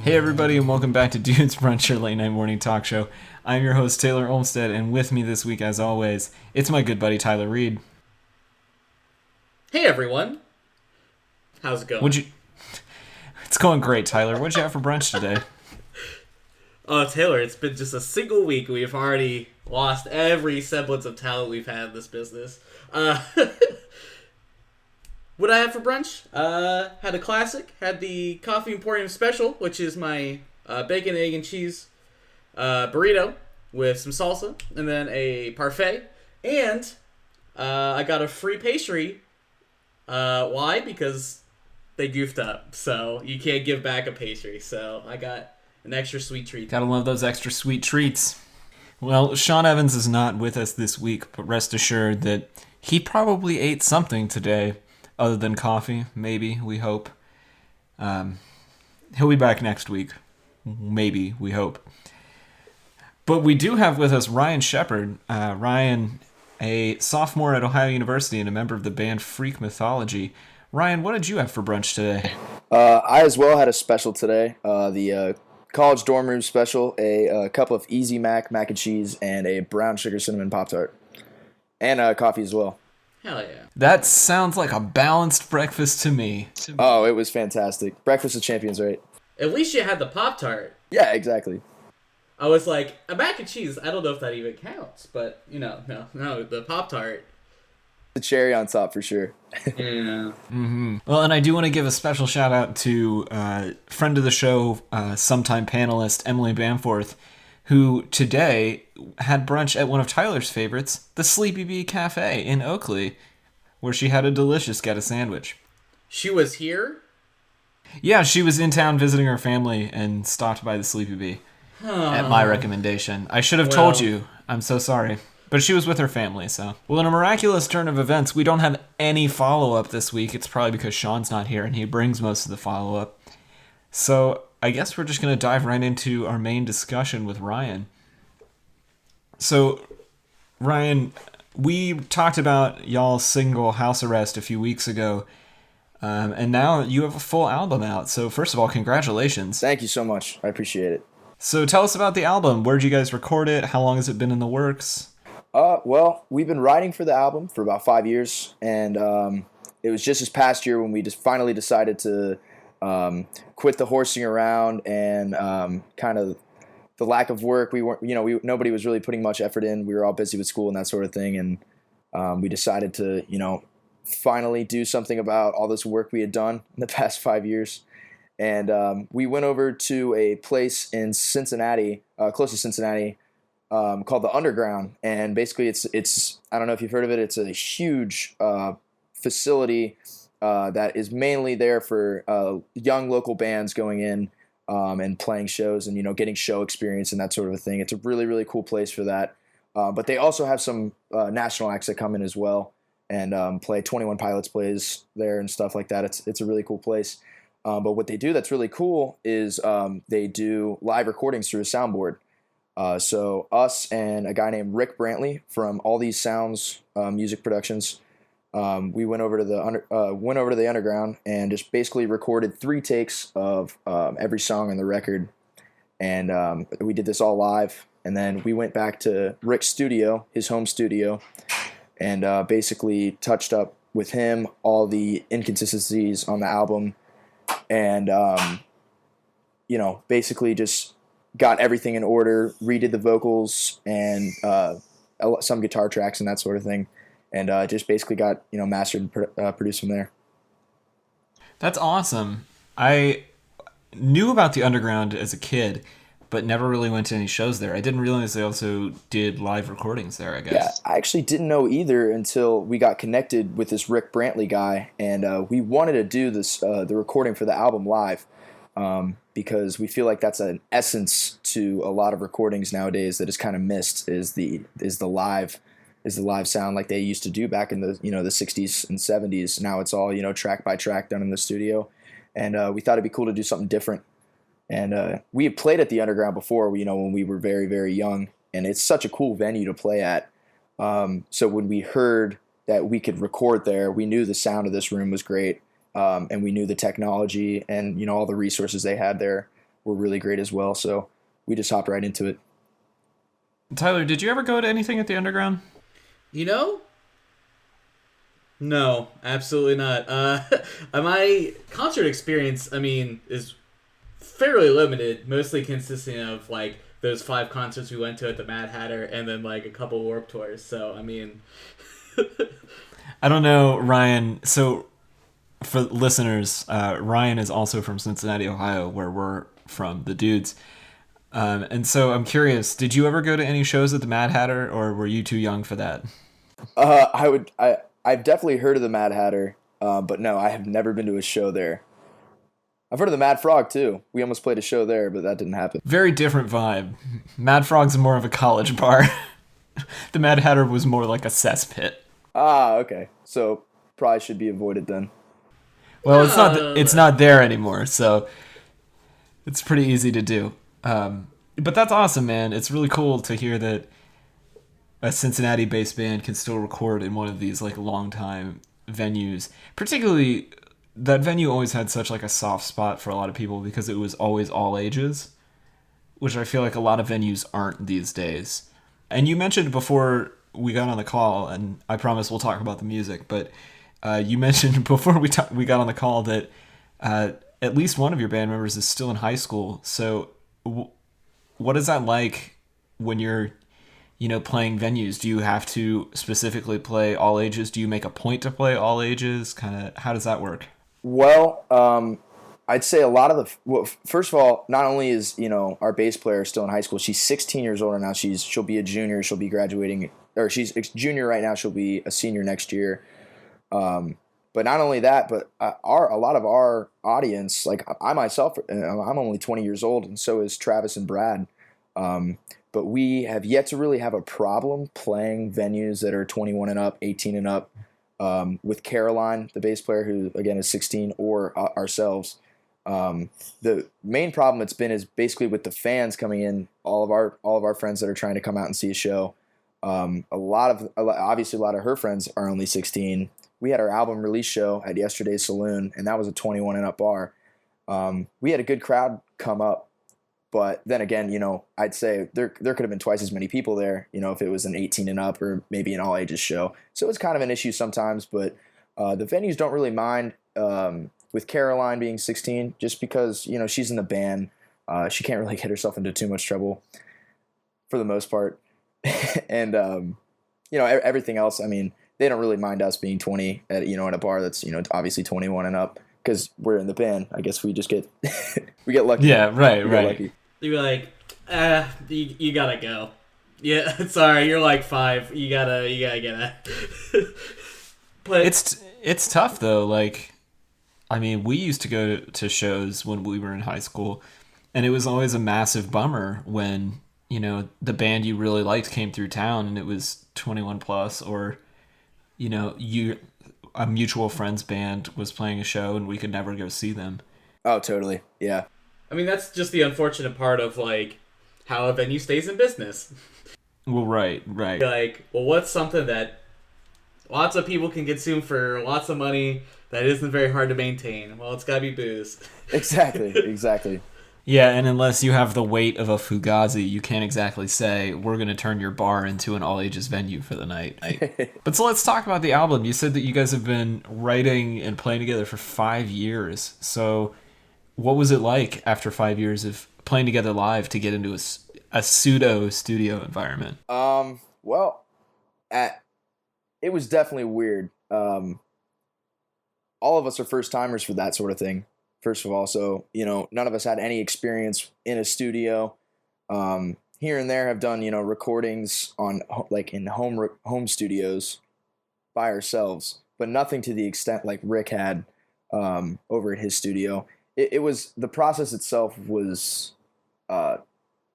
Hey everybody, and welcome back to Dude's Brunch, your late night morning talk show. I'm your host Taylor Olmstead, and with me this week, as always, it's my good buddy Tyler Reed. Hey everyone, how's it going? It's going great, Tyler. What'd you have for brunch today? Oh, Taylor, it's been just a single week. We've already lost every semblance of talent we've had in this business. What I had for brunch? Had a classic. Had the Coffee Emporium Special, which is my bacon, egg, and cheese burrito with some salsa, and then a parfait. And I got a free pastry. Why? Because they goofed up. So you can't give back a pastry. So I got an extra sweet treat. Gotta love those extra sweet treats. Well, Sean Evans is not with us this week, but rest assured that he probably ate something today other than coffee, maybe, we hope. He'll be back next week. Maybe, we hope. But we do have with us Ryan Shepard. Ryan, a sophomore at Ohio University and a member of the band Freak Mythology. Ryan, what did you have for brunch today? I as well had a special today. The college dorm room special, a cup of Easy Mac mac and cheese, and a brown sugar cinnamon Pop-Tart. And coffee as well. Hell yeah. That sounds like a balanced breakfast to me. Oh, it was fantastic. Breakfast of champions, right? At least you had the Pop-Tart. Yeah, exactly. I was like, a mac and cheese, I don't know if that even counts. But, no, the Pop-Tart. The cherry on top for sure. Yeah. Mm-hmm. Well, and I do want to give a special shout out to friend of the show, sometime panelist Emily Bamforth, who today had brunch at one of Tyler's favorites, the Sleepy Bee Cafe in Oakley, where she had a delicious Get a sandwich. She was here? Yeah, she was in town visiting her family and stopped by the Sleepy Bee at my recommendation. I should have told you. I'm so sorry. But she was with her family, so. Well, in a miraculous turn of events, we don't have any follow-up this week. It's probably because Sean's not here and he brings most of the follow-up. So I guess we're just going to dive right into our main discussion with Ryan. So, Ryan, we talked about y'all's single House Arrest a few weeks ago, and now you have a full album out. So first of all, congratulations. Thank you so much. I appreciate it. So tell us about the album. Where'd you guys record it? How long has it been in the works? Well, we've been writing for the album for about 5 years, and it was just this past year when we just finally decided to quit the horsing around and kind of the lack of work. We weren't, nobody was really putting much effort in. We were all busy with school and that sort of thing, and we decided to, finally do something about all this work we had done in the past 5 years. And we went over to a place in Cincinnati, close to Cincinnati, called the Underground, and basically it's I don't know if you've heard of it. It's a huge facility that is mainly there for young local bands going in and playing shows and getting show experience and that sort of a thing. It's a really, really cool place for that. But they also have some national acts that come in as well and play. 21 Pilots plays there and stuff like that. It's a really cool place. But what they do that's really cool is they do live recordings through a soundboard. So us and a guy named Rick Brantley from All These Sounds Music Productions, we went over to the Underground and just basically recorded 3 takes of every song on the record, and we did this all live. And then we went back to Rick's studio, his home studio, and basically touched up with him all the inconsistencies on the album, and basically just got everything in order, redid the vocals and some guitar tracks and that sort of thing, and just basically got mastered and produced from there. That's awesome. I knew about the Underground as a kid, but never really went to any shows there. I didn't realize they also did live recordings there, I guess. Yeah, I actually didn't know either until we got connected with this Rick Brantley guy, and we wanted to do this the recording for the album live. Because we feel like that's an essence to a lot of recordings nowadays that is kind of missed is the live sound like they used to do back in the the 60s and 70s. Now it's all track by track done in the studio, and we thought it'd be cool to do something different. And we had played at the Underground before, when we were very, very young, and it's such a cool venue to play at. So when we heard that we could record there, we knew the sound of this room was great. And we knew the technology and all the resources they had there were really great as well. So we just hopped right into it. Tyler, did you ever go to anything at the Underground? You know? No, absolutely not. My concert experience, I mean, is fairly limited, mostly consisting of, like, those 5 concerts we went to at the Mad Hatter and then, like, a couple Warped Tours. So, I mean... I don't know, Ryan. So, for listeners, Ryan is also from Cincinnati, Ohio, where we're from, the dudes. And so I'm curious, did you ever go to any shows at the Mad Hatter, or were you too young for that? I've definitely heard of the Mad Hatter, but no, I have never been to a show there. I've heard of the Mad Frog too. We almost played a show there, but that didn't happen. Very different vibe. Mad Frog's more of a college bar. The Mad Hatter was more like a cesspit. Ah, okay. So probably should be avoided then. Well, it's not there anymore, so it's pretty easy to do. But that's awesome, man. It's really cool to hear that a Cincinnati-based band can still record in one of these like long-time venues. Particularly, that venue always had such like a soft spot for a lot of people because it was always all ages, which I feel like a lot of venues aren't these days. And you mentioned before we got on the call, and I promise we'll talk about the music, but you mentioned before we got on the call that at least one of your band members is still in high school. So what is that like when you're, playing venues? Do you have to specifically play all ages? Do you make a point to play all ages? Kind of, how does that work? Well, I'd say a lot of first of all, not only is, our bass player still in high school, she's 16 years older now. She'll be a junior. She'll be graduating, or she's a junior right now. She'll be a senior next year. But not only that, but a lot of our audience, like I myself, I'm only 20 years old, and so is Travis and Brad. But we have yet to really have a problem playing venues that are 21 and up, 18 and up, with Caroline, the bass player, who again is 16, or ourselves. The main problem it's been is basically with the fans coming in, all of our friends that are trying to come out and see a show. Obviously a lot of her friends are only 16. We had our album release show at Yesterday's Saloon, and that was a 21 and up bar. We had a good crowd come up, but then again, I'd say there could have been twice as many people there, if it was an 18 and up or maybe an all ages show. So it's kind of an issue sometimes, but the venues don't really mind with Caroline being 16, just because, she's in the band. She can't really get herself into too much trouble for the most part. And, everything else, I mean, they don't really mind us being 20 at a bar that's, obviously 21 and up, because we're in the band. I guess we just get we get lucky. Yeah, right. Lucky. You'd be like, you gotta go. Yeah, sorry, you're like 5. You gotta get out. But it's tough though. Like, I mean, we used to go to shows when we were in high school, and it was always a massive bummer when the band you really liked came through town and it was 21 plus, or a mutual friend's band was playing a show and we could never go see them. Oh, totally. Yeah. I mean, that's just the unfortunate part of, like, how a venue stays in business. Well, right. Like, well, what's something that lots of people can consume for lots of money that isn't very hard to maintain? Well, it's gotta be booze. Exactly. Yeah, and unless you have the weight of a Fugazi, you can't exactly say, we're going to turn your bar into an all-ages venue for the night. But so let's talk about the album. You said that you guys have been writing and playing together for 5 years. So what was it like after 5 years of playing together live to get into a pseudo-studio environment? It was definitely weird. All of us are first-timers for that sort of thing. First of all, so, none of us had any experience in a studio. Here and there have done, recordings on in home studios by ourselves, but nothing to the extent like Rick had over at his studio. It was, the process itself was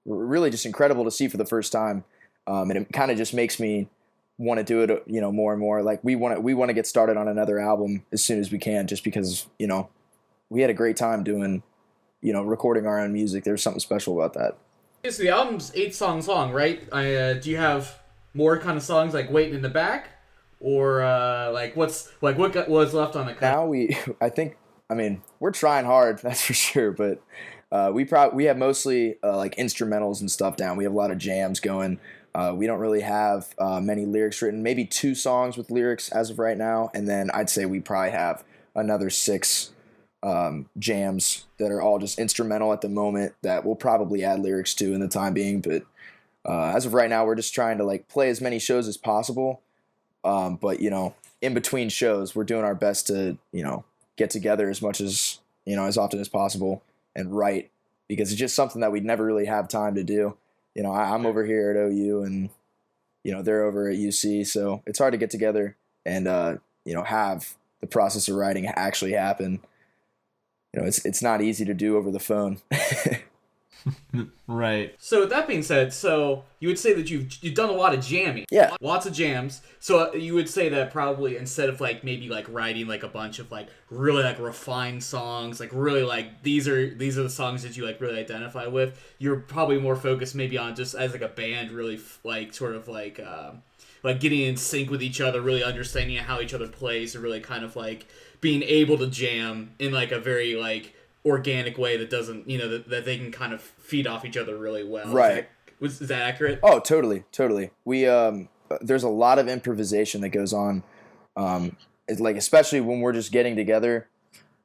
really just incredible to see for the first time. And it kind of just makes me want to do it, more and more. Like we want to get started on another album as soon as we can, just because, we had a great time doing, recording our own music. There's something special about that. So the album's 8 songs long, right? Do you have more kind of songs like waiting in the back, or what was left on the cut? Now I think I mean, we're trying hard, that's for sure. But we have mostly like instrumentals and stuff down. We have a lot of jams going. We don't really have many lyrics written. Maybe 2 songs with lyrics as of right now, and then I'd say we probably have another 6 jams that are all just instrumental at the moment that we'll probably add lyrics to in the time being. But as of right now, we're just trying to like play as many shows as possible. But in between shows, we're doing our best to get together as much as as often as possible and write, because it's just something that we'd never really have time to do. I'm over here at OU and they're over at UC, so it's hard to get together and have the process of writing actually happen. It's not easy to do over the phone. Right. So with that being said, so you would say that you've done a lot of jamming. Yeah. Lots of jams. So you would say that probably instead of like maybe like writing like a bunch of like really like refined songs, like really like these are the songs that you like really identify with, you're probably more focused maybe on just as like a band really like sort of like getting in sync with each other, really understanding how each other plays, and really kind of like being able to jam in like a very like organic way that doesn't, that they can kind of feed off each other really well. Right. Is that accurate? Oh, totally. We there's a lot of improvisation that goes on. It's like, especially when we're just getting together,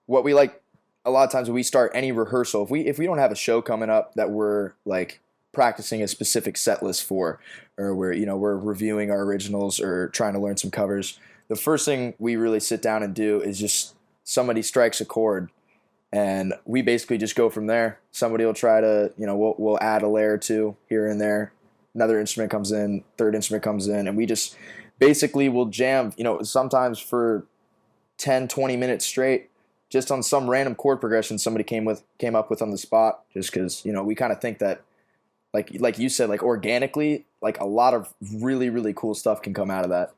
what we like a lot of times when we start any rehearsal, if we don't have a show coming up that we're like practicing a specific set list for, or we're reviewing our originals or trying to learn some covers, the first thing we really sit down and do is just somebody strikes a chord. And we basically just go from there. Somebody will try to, we'll add a layer or 2 here and there. Another instrument comes in, third instrument comes in, and we just basically will jam, sometimes for 10, 20 minutes straight, just on some random chord progression somebody came up with on the spot, just because, we kind of think that, like you said, like organically, like a lot of really, really cool stuff can come out of that,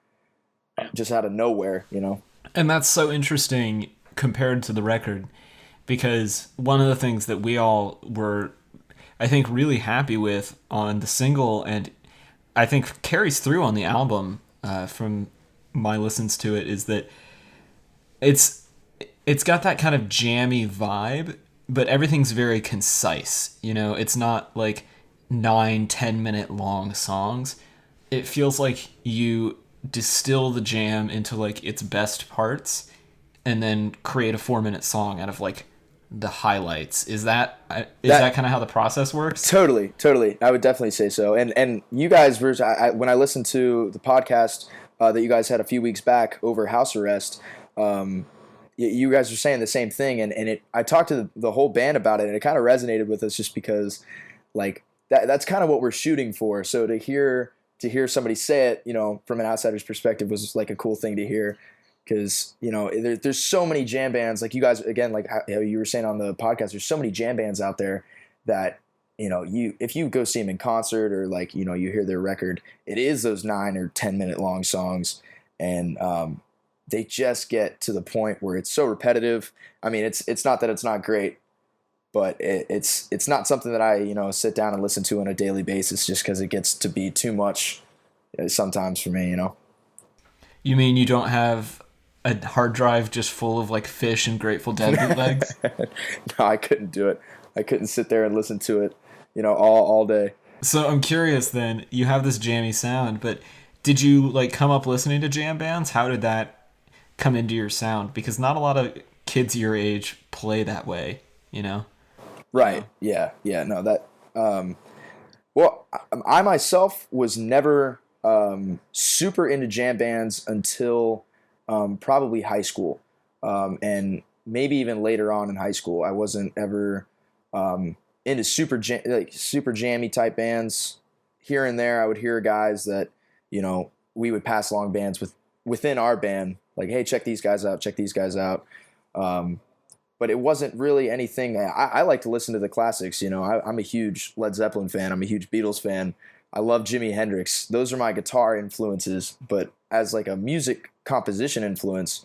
just out of nowhere, And that's so interesting compared to the record. Because one of the things that we all were, I think, really happy with on the single, and I think carries through on the album from my listens to it, is that it's got that kind of jammy vibe, but everything's very concise. It's not like 9-10 minute long songs. It feels like you distill the jam into like its best parts and then create a 4-minute song out of like the highlights. Is that kind of how the process works? Totally. I would definitely say so. And you guys were, when I listened to the podcast that you guys had a few weeks back over house arrest, you guys were saying the same thing, and I talked to the whole band about it, and it kind of resonated with us just because like that's kind of what we're shooting for. So to hear somebody say it, from an outsider's perspective, was like a cool thing to hear. Because, there's so many jam bands, like you guys, again, like how you were saying on the podcast, there's so many jam bands out there that, if you go see them in concert or like, you hear their record, it is those 9 or 10 minute long songs. And they just get to the point where it's so repetitive. I mean, it's not that it's not great, but it's not something that I, sit down and listen to on a daily basis, just because it gets to be too much sometimes for me, You mean you don't have a hard drive just full of like Fish and Grateful Dead bootlegs? No, I couldn't do it. I couldn't sit there and listen to it, all day. So I'm curious then, you have this jammy sound, but did you like come up listening to jam bands? How did that come into your sound? Because not a lot of kids your age play that way, Right. Yeah. No, that, well, I myself was never super into jam bands until probably high school, and maybe even later on in high school. I wasn't ever into super jammy type bands. Here and there, I would hear guys that we would pass along bands within our band, like, hey, check these guys out. But it wasn't really anything. I like to listen to the classics. I'm a huge Led Zeppelin fan. I'm a huge Beatles fan. I love Jimi Hendrix. Those are my guitar influences. But as like a music composition influence,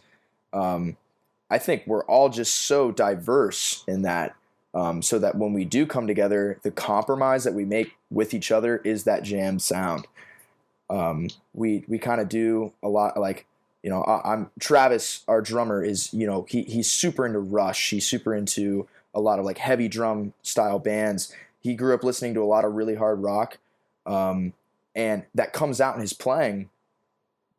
I think we're all just so diverse in that, so that when we do come together, the compromise that we make with each other is that jam sound. We kind of do a lot, like I'm Travis, our drummer, is, he's super into Rush. He's super into a lot of like heavy drum style bands. He grew up listening to a lot of really hard rock, and that comes out in his playing.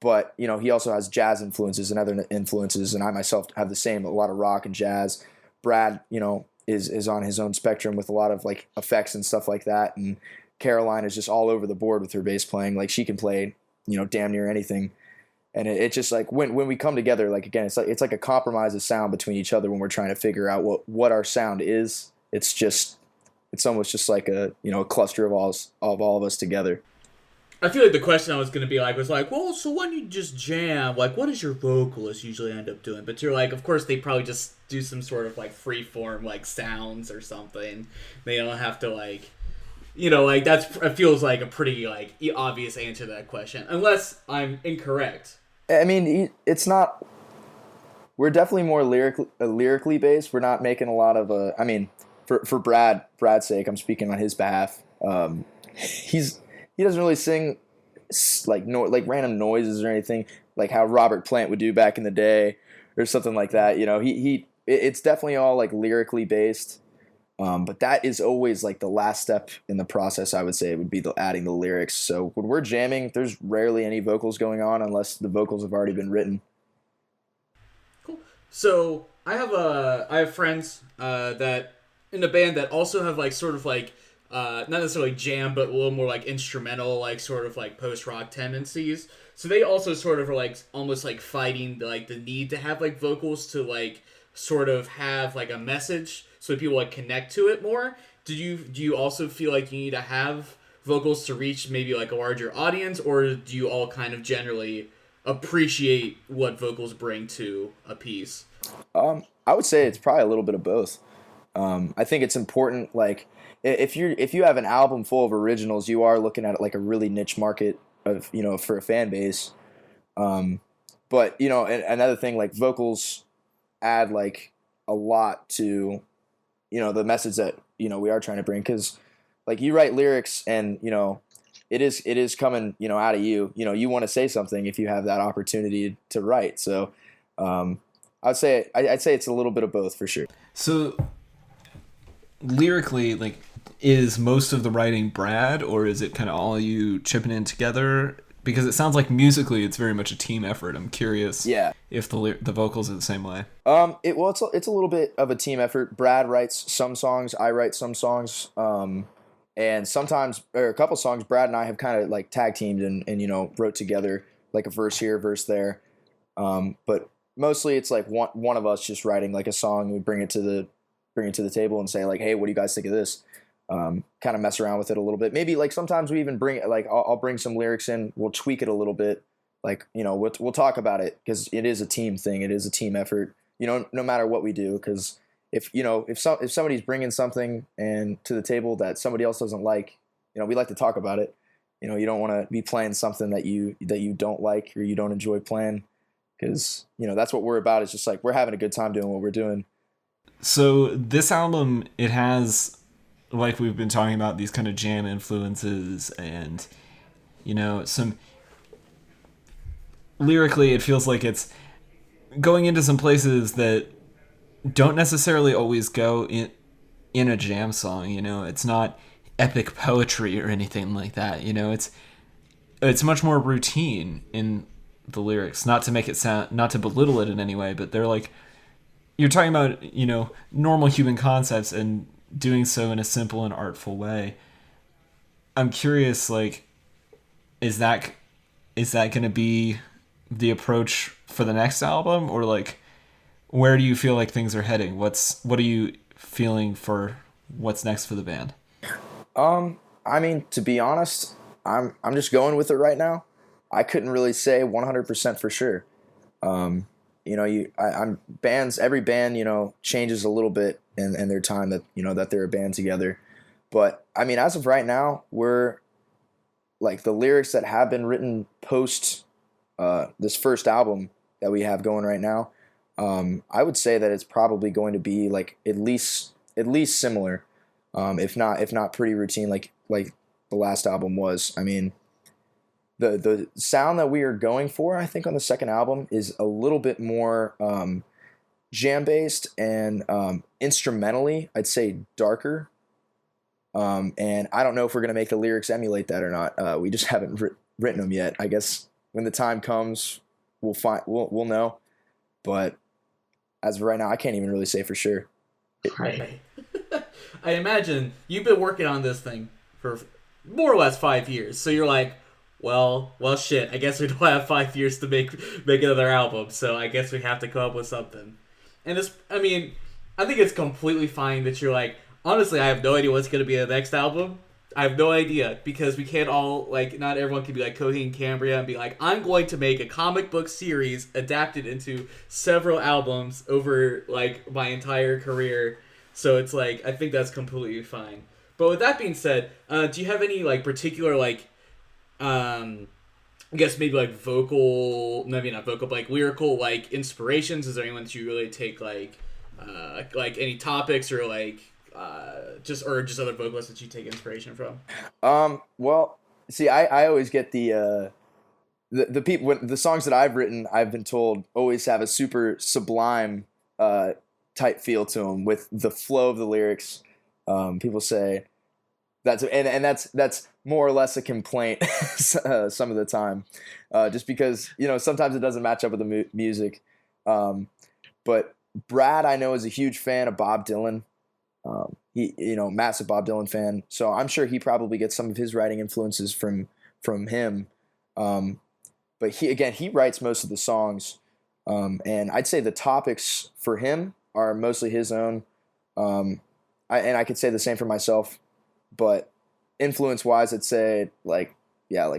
But he also has jazz influences and other influences, and I myself have the same, a lot of rock and jazz. Brad, is on his own spectrum with a lot of like effects and stuff like that, and Caroline is just all over the board with her bass playing. Like she can play, damn near anything. And it's just like when we come together, like again, it's like a compromise of sound between each other when we're trying to figure out what our sound is. It's almost just like a cluster of all of us together. I feel like the question I was going to be like was like, well, so when you just jam, like, what does your vocalist usually end up doing? But you're like, of course, they probably just do some sort of like free form like sounds or something. They don't have to like, like it feels like a pretty like obvious answer to that question, unless I'm incorrect. I mean, it's not. We're definitely more lyrically based. We're not making a lot of. I mean, for Brad's sake, I'm speaking on his behalf. He doesn't really sing like random noises or anything like how Robert Plant would do back in the day or something like that. It's definitely all like lyrically based. But that is always like the last step in the process, I would say, would be adding the lyrics. So when we're jamming, there's rarely any vocals going on unless the vocals have already been written. Cool. So I have friends that in a band that also have like sort of like not necessarily jam, but a little more like instrumental, like sort of like post-rock tendencies. So they also sort of are like almost like fighting like the need to have like vocals to like sort of have like a message so people like connect to it more. Do you also feel like you need to have vocals to reach maybe like a larger audience, or do you all kind of generally appreciate what vocals bring to a piece? I would say it's probably a little bit of both. I think it's important, like if you have an album full of originals, you are looking at it like a really niche market of for a fan base. But another thing, like vocals add like a lot to the message that we are trying to bring, because like you write lyrics and it is coming out of you. You want to say something if you have that opportunity to write. So I'd say it's a little bit of both for sure. So lyrically, like, is most of the writing Brad, or is it kind of all you chipping in together? Because it sounds like musically it's very much a team effort. I'm curious if the vocals are the same way. It's a little bit of a team effort. Brad writes some songs, I write some songs, and sometimes, or a couple songs, Brad and I have kind of like tag teamed and wrote together like a verse here, verse there. But mostly it's like one of us just writing like a song. We bring it to the table and say like, hey, what do you guys think of this? Kind of mess around with it a little bit. Maybe like sometimes we even bring like I'll bring some lyrics in. We'll tweak it a little bit. Like we'll talk about it, because it is a team thing. It is a team effort. No matter what we do, because if somebody's bringing something and to the table that somebody else doesn't like, we like to talk about it. You don't want to be playing something that you don't like or you don't enjoy playing, because that's what we're about. It's just like we're having a good time doing what we're doing. So this album, it has, like we've been talking about, these kind of jam influences, and some lyrically it feels like it's going into some places that don't necessarily always go in a jam song. It's not epic poetry or anything like that. It's much more routine in the lyrics, not to make it sound, not to belittle it in any way, but they're like, you're talking about normal human concepts and doing so in a simple and artful way. I'm curious, like, is that going to be the approach for the next album, or like, where do you feel like things are heading? What are you feeling for what's next for the band? I mean, to be honest, I'm just going with it right now. I couldn't really say 100% for sure. Every band, changes a little bit in their time that, that they're a band together. But I mean, as of right now, we're like the lyrics that have been written post this first album that we have going right now. I would say that it's probably going to be like at least similar, if not pretty routine, like the last album was. I mean, the sound that we are going for, I think, on the second album is a little bit more jam based and instrumentally, I'd say darker. And I don't know if we're gonna make the lyrics emulate that or not. We just haven't written them yet. I guess when the time comes, we'll know. But as of right now, I can't even really say for sure. Right. I imagine you've been working on this thing for more or less 5 years, so you're like, well, shit. I guess we don't have 5 years to make another album, so I guess we have to come up with something. And this, I mean, I think it's completely fine that you're like, honestly, I have no idea what's going to be the next album. I have no idea, because we can't all, like, not everyone can be like Coheed and Cambria and be like, I'm going to make a comic book series adapted into several albums over, like, my entire career. So it's like, I think that's completely fine. But with that being said, do you have any, like, particular, like, I guess maybe, like, maybe not vocal, but, like, lyrical, like, inspirations? Is there anyone that you really take, like any topics or, like, just other vocalists that you take inspiration from? Well, see, I always get the people, when the songs that I've written, I've been told always have a super sublime type feel to them with the flow of the lyrics. People say that's more or less a complaint some of the time, just because, you know, sometimes it doesn't match up with the music. But Brad, I know, is a huge fan of Bob Dylan. He, you know, massive Bob Dylan fan. So I'm sure he probably gets some of his writing influences from him. But he writes most of the songs. And I'd say the topics for him are mostly his own. I could say the same for myself, but influence wise, I'd say like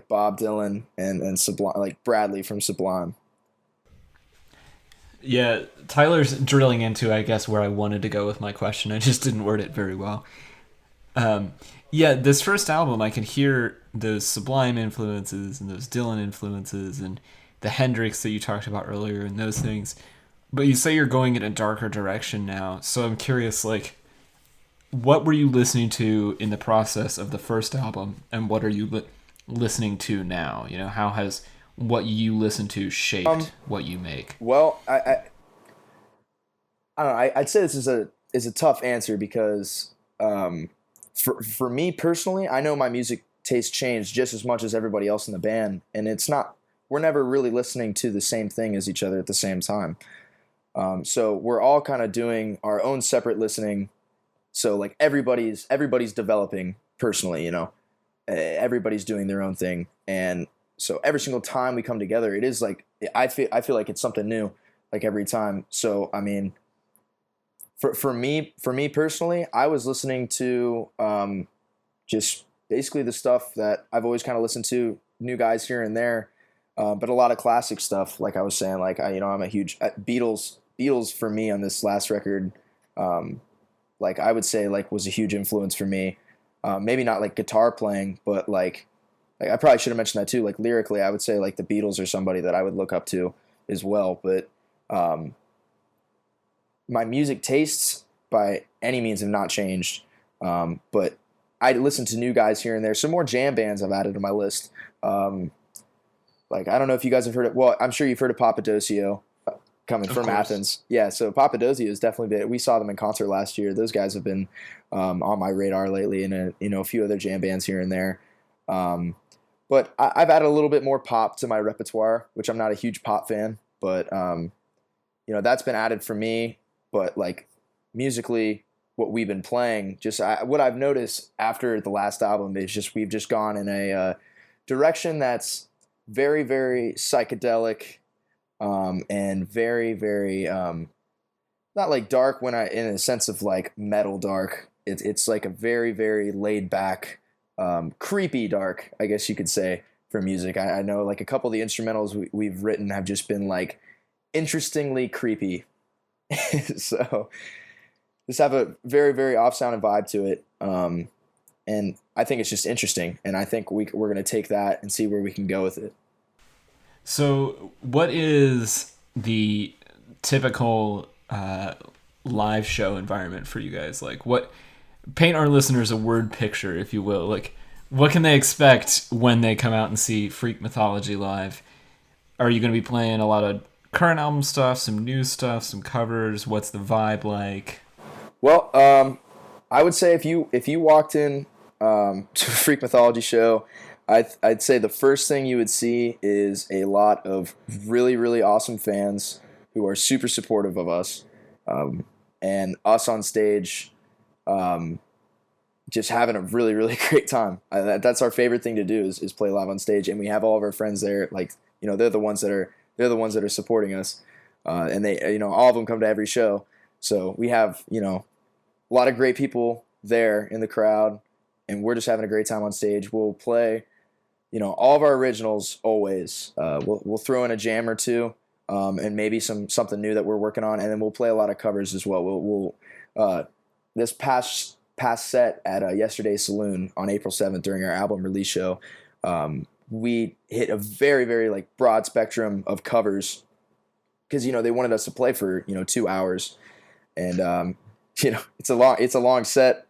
Bob Dylan and Sublime, like Bradley from Sublime. Yeah, Tyler's drilling into, I guess, where I wanted to go with my question. I just didn't word it very well. Yeah, this first album, I can hear those Sublime influences and those Dylan influences and the Hendrix that you talked about earlier and those things. But you say you're going in a darker direction now. So I'm curious, like, what were you listening to in the process of the first album, and what are you listening to now? You know, how has what you listen to shaped what you make? Well, I don't know. I'd say this is a tough answer because for me personally, I know my music taste changed just as much as everybody else in the band, and we're never really listening to the same thing as each other at the same time. So we're all kind of doing our own separate listening. So like everybody's developing personally, you know, everybody's doing their own thing, and so every single time we come together, it is like I feel like it's something new, like every time. So I mean, for me personally, I was listening to just basically the stuff that I've always kind of listened to, new guys here and there, but a lot of classic stuff. Like I was saying, like I'm a huge Beatles for me on this last record. Like I would say like was a huge influence for me. Maybe not like guitar playing, but like I probably should have mentioned that too. Like lyrically, I would say like the Beatles are somebody that I would look up to as well. But my music tastes by any means have not changed. But I listen to new guys here and there. Some more jam bands I've added to my list. Like I don't know if you guys have heard it. Well, I'm sure you've heard of Papadosio. Coming from Athens. Yeah, so Papadosio has definitely been, we saw them in concert last year. Those guys have been on my radar lately, and a few other jam bands here and there. But I've added a little bit more pop to my repertoire, which I'm not a huge pop fan, but that's been added for me. But like musically, what we've been playing, what I've noticed after the last album is just we've just gone in a direction that's very, very psychedelic. And very, very, not like dark in a sense of like metal dark. It's like a very, very laid back, creepy dark, I guess you could say, for music. I know like a couple of the instrumentals we've written have just been like interestingly creepy. So just have a very, very off-sounding vibe to it. And I think it's just interesting. And I think we're going to take that and see where we can go with it. So what is the typical live show environment for you guys? Like paint our listeners a word picture, if you will. Like What can they expect when they come out and see Freak Mythology live? Are you going to be playing a lot of current album stuff, some new stuff, some covers? What's the vibe like? Well, I would say if you walked in to a Freak Mythology show, I'd say the first thing you would see is a lot of really, really awesome fans who are super supportive of us, and us on stage, just having a really, really great time. That's our favorite thing to do is play live on stage, and we have all of our friends there. Like, you know, they're the ones that are supporting us, and they, you know, all of them come to every show. So we have, you know, a lot of great people there in the crowd, and we're just having a great time on stage. We'll play, you know, all of our originals always. We'll throw in a jam or two, and maybe something new that we're working on, and then we'll play a lot of covers as well. We'll this past set at Yesterday's Saloon on April 7th during our album release show, we hit a very, very like broad spectrum of covers because, you know, they wanted us to play for, you know, 2 hours, and you know, it's a long set,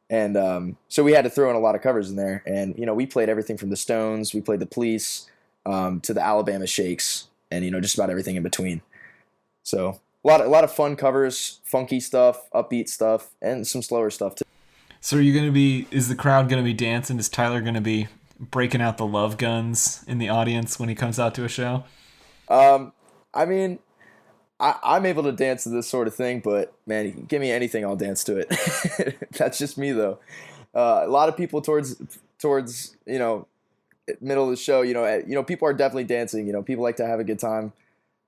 and so we had to throw in a lot of covers in there, and, you know, we played everything from the Stones, we played the Police, to the Alabama Shakes, and, you know, just about everything in between. So a lot of fun covers, funky stuff, upbeat stuff, and some slower stuff too. So is the crowd going to be dancing? Is Tyler going to be breaking out the love guns in the audience when he comes out to a show? I mean, I'm able to dance to this sort of thing, but man, give me anything, I'll dance to it. That's just me though. A lot of people towards, you know, middle of the show, you know, people are definitely dancing, you know, people like to have a good time.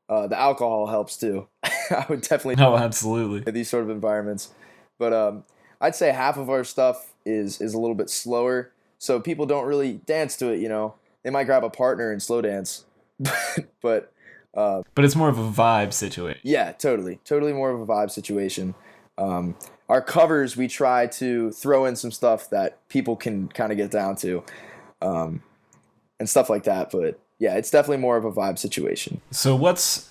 The alcohol helps too. I would definitely. Oh, absolutely. These sort of environments, but I'd say half of our stuff is a little bit slower, so people don't really dance to it. You know, they might grab a partner and slow dance, but it's more of a vibe situation. Yeah, totally more of a vibe situation. Our covers, we try to throw in some stuff that people can kind of get down to, and stuff like that. But yeah, it's definitely more of a vibe situation. So what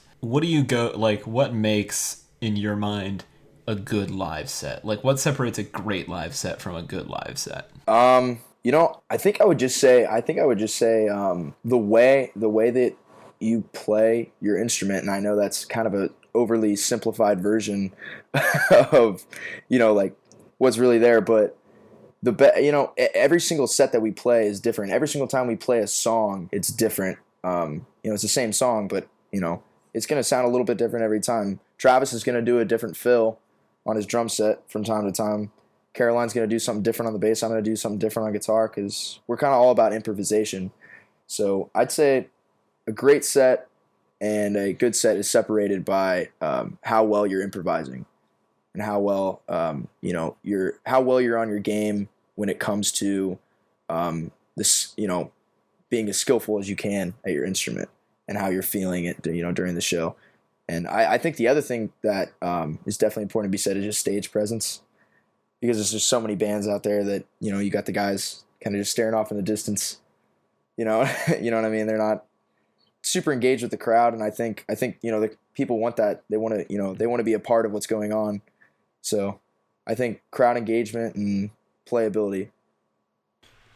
makes, in your mind, a good live set? Like, what separates a great live set from a good live set? You know, I think I would just say the way that you play your instrument, and I know that's kind of a overly simplified version of, you know, like what's really there, but you know, every single set that we play is different. Every single time we play a song, it's different. You know, it's the same song, but, you know, it's going to sound a little bit different every time. Travis is going to do a different fill on his drum set from time to time. Caroline's going to do something different on the bass. I'm going to do something different on guitar because we're kind of all about improvisation. So I'd say a great set and a good set is separated by how well you're improvising and how well you know, how well you're on your game when it comes to this, you know, being as skillful as you can at your instrument and how you're feeling it, you know, during the show. And I think the other thing that is definitely important to be said is just stage presence, because there's just so many bands out there that, you know, you got the guys kind of just staring off in the distance, you know, you know what I mean? They're not super engaged with the crowd. And I think, you know, the people want that. They want to, you know, they want to be a part of what's going on. So I think crowd engagement and playability.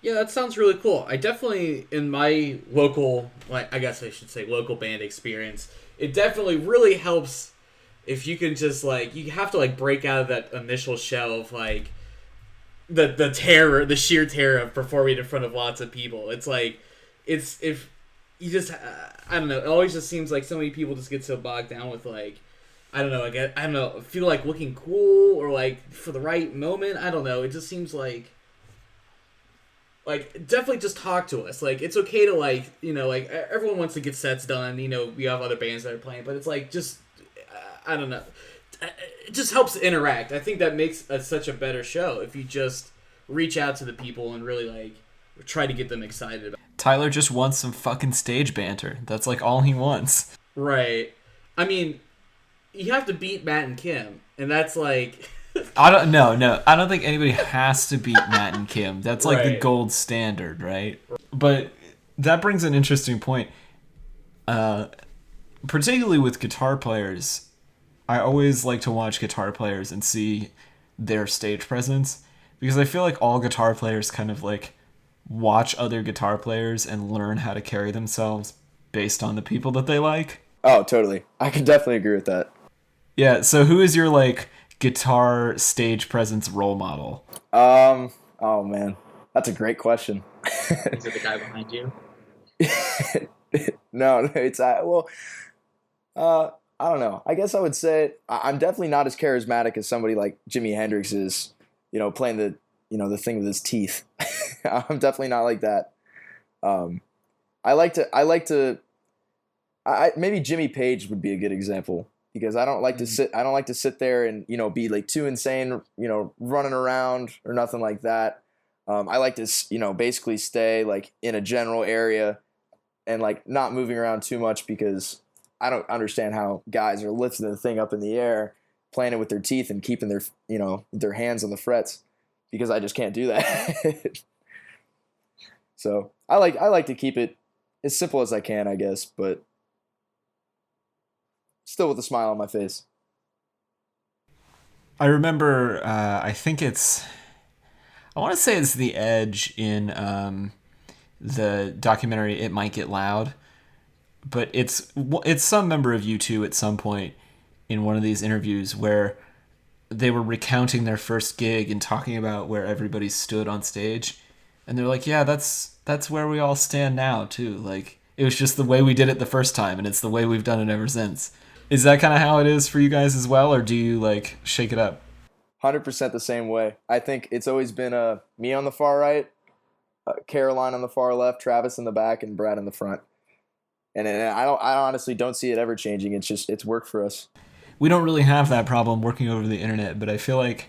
Yeah, that sounds really cool. I definitely, in my local, like, I guess I should say local band experience, it definitely really helps if you can just, like, you have to, like, break out of that initial shell of, like, the terror, the sheer terror of performing in front of lots of people. It's like, it's, if you just, I don't know, it always just seems like so many people just get so bogged down with, like, I don't know, feel like looking cool or, like, for the right moment. I don't know. It just seems like, definitely just talk to us. Like, it's okay to, like, you know, like, everyone wants to get sets done. You know, we have other bands that are playing, but it's like, just, I don't know. It just helps interact. I think that makes such a better show if you just reach out to the people and really, like, try to get them excited about it. Tyler just wants some fucking stage banter. That's, like, all he wants. Right. I mean, you have to beat Matt and Kim, and that's, like... I don't think anybody has to beat Matt and Kim. That's like the gold standard, right? But that brings an interesting point. Particularly with guitar players, I always like to watch guitar players and see their stage presence, because I feel like all guitar players kind of like watch other guitar players and learn how to carry themselves based on the people that they like. Oh, totally. I can definitely agree with that. Yeah, so who is your, like, guitar stage presence role model? Oh man, that's a great question. Is it the guy behind you? No, it's I don't know. I guess I would say I'm definitely not as charismatic as somebody like Jimi Hendrix is, playing the thing with his teeth. I'm definitely not like that. Maybe Jimmy Page would be a good example, because I don't like to sit there and, be like too insane, running around or nothing like that. I like to, basically stay like in a general area and like not moving around too much, because I don't understand how guys are lifting the thing up in the air, playing it with their teeth and keeping their hands on the frets, because I just can't do that. So I like to keep it as simple as I can, I guess, but still with a smile on my face. I remember, I want to say it's The Edge in the documentary It Might Get Loud, but it's some member of U2 at some point in one of these interviews where they were recounting their first gig and talking about where everybody stood on stage, and they're like, yeah, that's where we all stand now too. Like, it was just the way we did it the first time, and it's the way we've done it ever since. Is that kind of how it is for you guys as well, or do you like shake it up? 100% the same way. I think it's always been me on the far right, Caroline on the far left, Travis in the back, and Brad in the front. And I honestly don't see it ever changing. It's worked for us. We don't really have that problem working over the internet, but I feel like,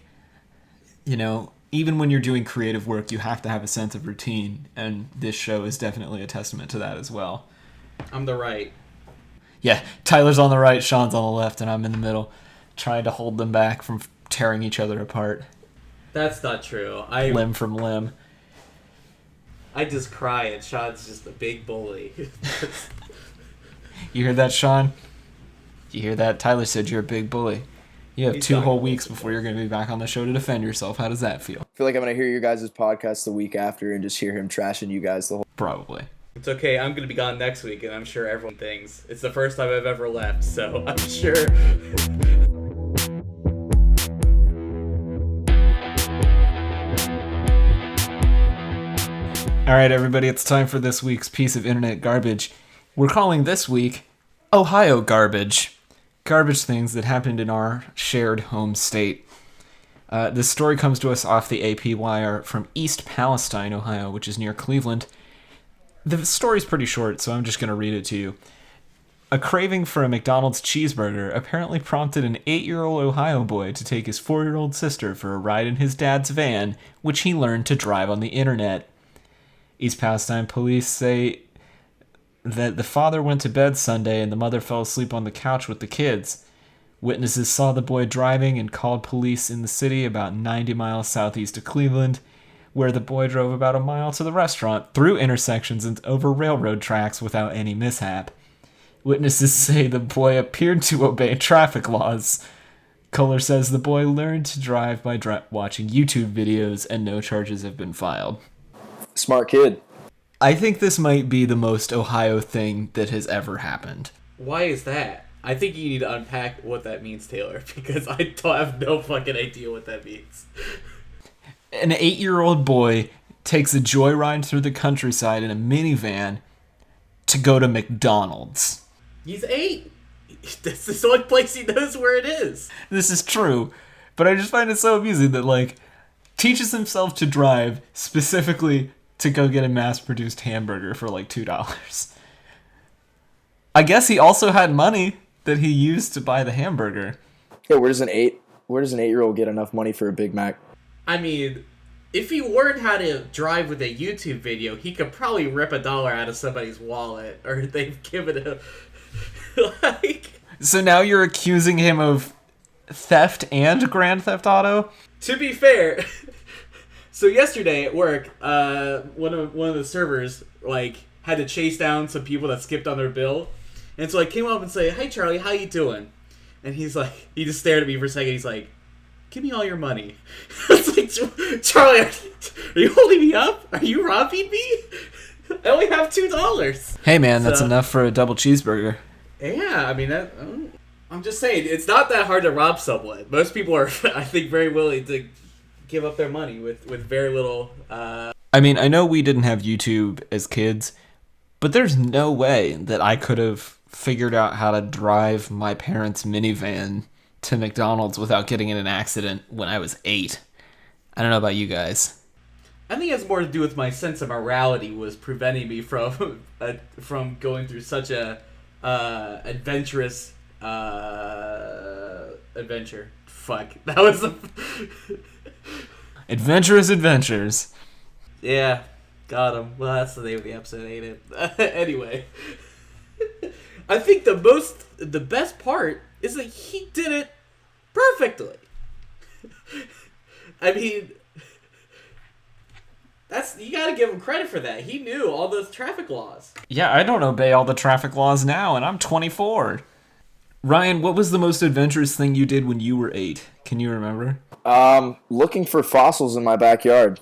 even when you're doing creative work, you have to have a sense of routine, and this show is definitely a testament to that as well. I'm the right. Yeah, Tyler's on the right, Sean's on the left, and I'm in the middle, trying to hold them back from tearing each other apart. That's not true. Limb from limb. I just cry, and Sean's just a big bully. You hear that, Sean? You hear that? Tyler said you're a big bully. You have 2 whole weeks before you're going to be back on the show to defend yourself. How does that feel? I feel like I'm going to hear your guys' podcast the week after and just hear him trashing you guys the whole... Probably. It's okay, I'm going to be gone next week, and I'm sure everyone thinks. It's the first time I've ever left, so I'm sure... All right, everybody, it's time for this week's piece of internet garbage. We're calling this week Ohio Garbage. Garbage things that happened in our shared home state. This story comes to us off the AP Wire from East Palestine, Ohio, which is near Cleveland. The story's pretty short, so I'm just going to read it to you. A craving for a McDonald's cheeseburger apparently prompted an 8-year-old Ohio boy to take his 4-year-old sister for a ride in his dad's van, which he learned to drive on the internet. East Palestine police say that the father went to bed Sunday and the mother fell asleep on the couch with the kids. Witnesses saw the boy driving and called police in the city about 90 miles southeast of Cleveland, where the boy drove about a mile to the restaurant, through intersections and over railroad tracks without any mishap. Witnesses say the boy appeared to obey traffic laws. Kohler says the boy learned to drive by watching YouTube videos and no charges have been filed. Smart kid. I think this might be the most Ohio thing that has ever happened. Why is that? I think you need to unpack what that means, Taylor, because I don't have no fucking idea what that means. An 8-year-old boy takes a joyride through the countryside in a minivan to go to McDonald's. He's 8. That's the only place he knows where it is. This is true, but I just find it so amusing that, like, teaches himself to drive specifically to go get a mass-produced hamburger for, like, $2. I guess he also had money that he used to buy the hamburger. Yeah, where does an 8-year-old get enough money for a Big Mac? I mean, if he learned how to drive with a YouTube video, he could probably rip $1 out of somebody's wallet, or they've given him, like... So now you're accusing him of theft and Grand Theft Auto? To be fair, so yesterday at work, one of the servers, like, had to chase down some people that skipped on their bill, and so I came up and say, "Hey Charlie, how you doing?" And he's like, he just stared at me for a second. He's like, "Give me all your money." I was like, Charlie, are you holding me up? Are you robbing me? I only have $2. Hey man, that's enough for a double cheeseburger. Yeah, I mean, I'm just saying, it's not that hard to rob someone. Most people are, I think, very willing to give up their money with very little. I mean, I know we didn't have YouTube as kids, but there's no way that I could have figured out how to drive my parents' minivan to McDonald's without getting in an accident when I was 8. I don't know about you guys. I think it has more to do with my sense of morality was preventing me from going through such a adventurous adventure. Fuck, that was Adventurous Adventures. Yeah, got him. Well, that's the name of the episode, ain't it? Anyway, I think the best part is that he did it perfectly. I mean, you gotta give him credit for that. He knew all those traffic laws. Yeah, I don't obey all the traffic laws now, and I'm 24. Ryan, what was the most adventurous thing you did when you were 8? Can you remember? Looking for fossils in my backyard.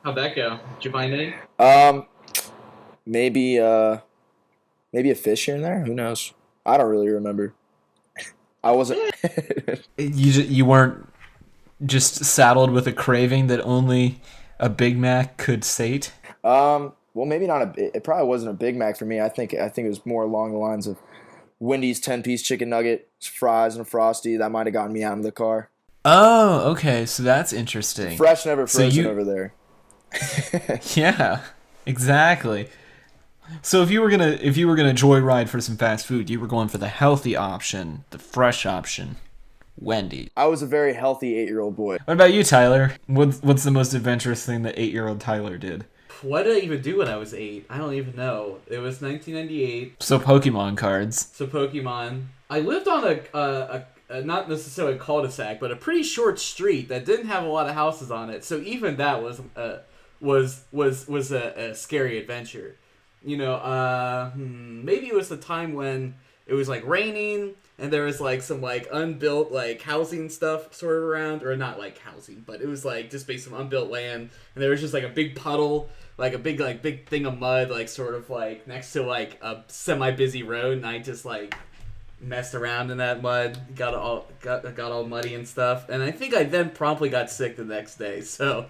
How'd that go? Did you find any? Maybe a fish here and there. Who knows? I don't really remember. I wasn't. You weren't just saddled with a craving that only a Big Mac could sate? Well, maybe not it probably wasn't a Big Mac for me. I think it was more along the lines of Wendy's 10-piece chicken nugget, fries, and a Frosty. That might have gotten me out of the car. Oh, okay. So that's interesting. Fresh, never frozen over there. Yeah, exactly. So if you were gonna joyride for some fast food, you were going for the healthy option, the fresh option, Wendy's. I was a very healthy 8-year-old boy. What about you, Tyler? What's the most adventurous thing that 8-year-old Tyler did? What did I even do when I was 8? I don't even know. It was 1998. So Pokemon cards. So Pokemon. I lived on a not necessarily a cul-de-sac, but a pretty short street that didn't have a lot of houses on it. So even that was a scary adventure. You know, maybe it was the time when it was like raining and there was like some like unbuilt like housing stuff sort of around, or not like housing, but it was like just based on unbuilt land, and there was just like a big puddle, like a big thing of mud, like sort of like next to like a semi-busy road, and I just like messed around in that mud, got all muddy and stuff, and I think I then promptly got sick the next day. So,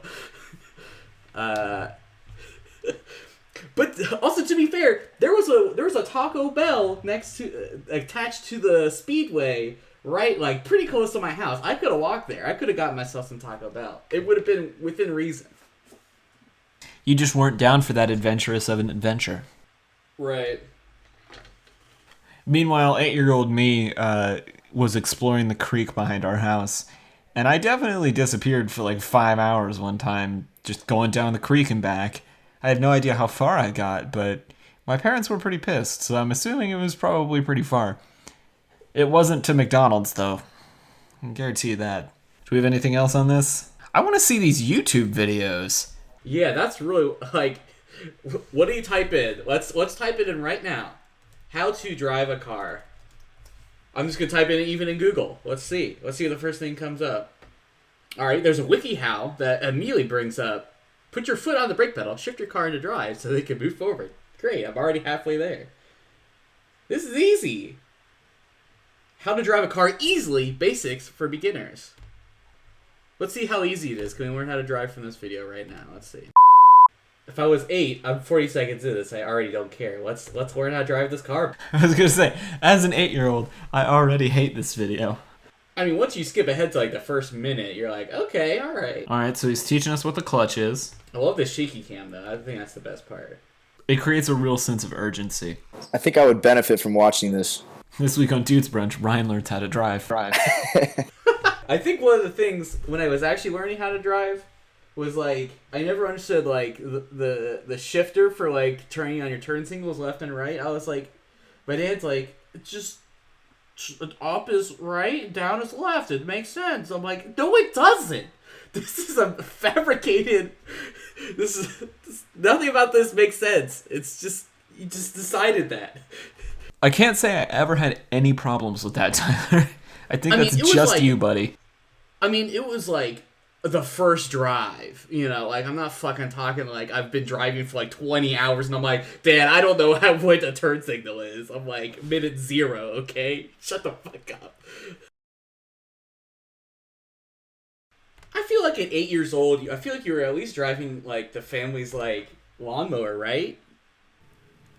but also to be fair, there was a Taco Bell attached to the speedway, right, like pretty close to my house. I could have walked there. I could have gotten myself some Taco Bell. It would have been within reason. You just weren't down for that adventurous of an adventure. Right. Meanwhile, 8-year-old me was exploring the creek behind our house, and I definitely disappeared for like 5 hours one time, just going down the creek and back. I had no idea how far I got, but my parents were pretty pissed, so I'm assuming it was probably pretty far. It wasn't to McDonald's, though. I can guarantee you that. Do we have anything else on this? I want to see these YouTube videos. Yeah, that's really, like, what do you type in? Let's type it in right now. How to drive a car. I'm just going to type in even in Google. Let's see. Let's see if the first thing comes up. All right, there's a WikiHow that immediately brings up, put your foot on the brake pedal, shift your car into drive so they can move forward. Great, I'm already halfway there. This is easy. How to drive a car easily, basics for beginners. Let's see how easy it is. Can we learn how to drive from this video right now? Let's see. If I was 8, I'm 40 seconds into this. I already don't care. Let's learn how to drive this car. I was going to say, as an 8-year-old, I already hate this video. I mean, once you skip ahead to like the first minute, you're like, okay, all right. All right, so he's teaching us what the clutch is. I love the shaky cam, though. I think that's the best part. It creates a real sense of urgency. I think I would benefit from watching this. This week on Dude's Brunch, Ryan learns how to drive. I think one of the things when I was actually learning how to drive was like I never understood like the shifter for like turning on your turn signals left and right. I was like, my dad's like, it's just up is right, down is left. It makes sense. I'm like, no, it doesn't. This is a fabricated. Nothing about this makes sense. It's just you just decided that. I can't say I ever had any problems with that, Tyler. I mean, that's just like, you, buddy. I mean, it was like the first drive, you know, like I'm not fucking talking like I've been driving for like 20 hours and I'm like, Dad, I don't know what a turn signal is. I'm like, minute 0, okay? Shut the fuck up. I feel like at 8 years old, I feel like you were at least driving like the family's like lawnmower, right?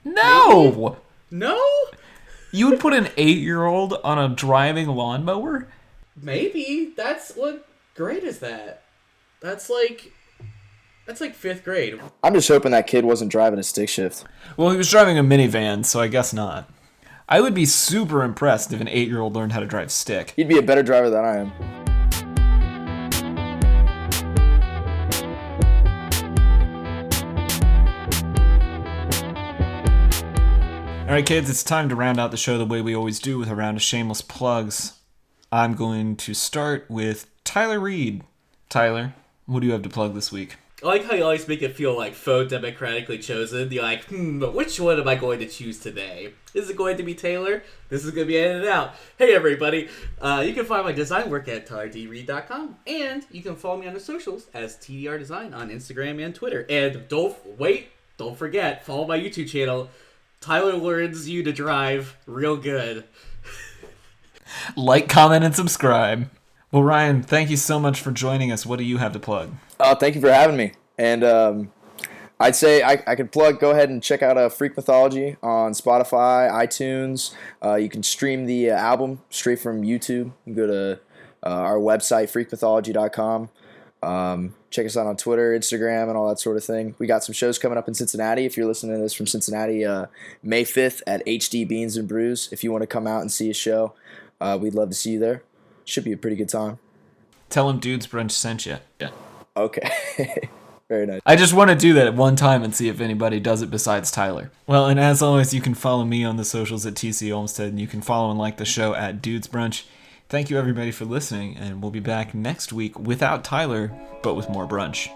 No! Maybe? No? You would put an 8-year-old on a driving lawnmower? Maybe. What grade is that? That's like 5th grade. I'm just hoping that kid wasn't driving a stick shift. Well, he was driving a minivan, so I guess not. I would be super impressed if an 8-year-old learned how to drive stick. He'd be a better driver than I am. Alright kids, it's time to round out the show the way we always do with a round of shameless plugs. I'm going to start with Tyler Reed. Tyler, what do you have to plug this week? I like how you always make it feel like faux democratically chosen. You're like, but which one am I going to choose today? Is it going to be Taylor? This is going to be edited out. Hey everybody, you can find my design work at tylerdreed.com, and you can follow me on the socials as TDR Design on Instagram and Twitter. And don't forget, follow my YouTube channel. Tyler learns you to drive real good. Like, comment, and subscribe. Well, Ryan, thank you so much for joining us. What do you have to plug? Thank you for having me. And I'd say I could plug, go ahead and check out Freak Mythology on Spotify, iTunes. You can stream the album straight from YouTube. You can go to our website, freakmythology.com. Check us out on Twitter, Instagram, and all that sort of thing. We got some shows coming up in Cincinnati. If you're listening to this from Cincinnati, May 5th at HD Beans and Brews. If you want to come out and see a show, we'd love to see you there. Should be a pretty good time. Tell him Dudes Brunch sent you. Yeah. Okay. Very nice. I just want to do that at one time and see if anybody does it besides Tyler. Well, and as always, you can follow me on the socials at TC Olmstead, and you can follow and like the show at Dudes Brunch. Thank you, everybody, for listening, and we'll be back next week without Tyler, but with more brunch.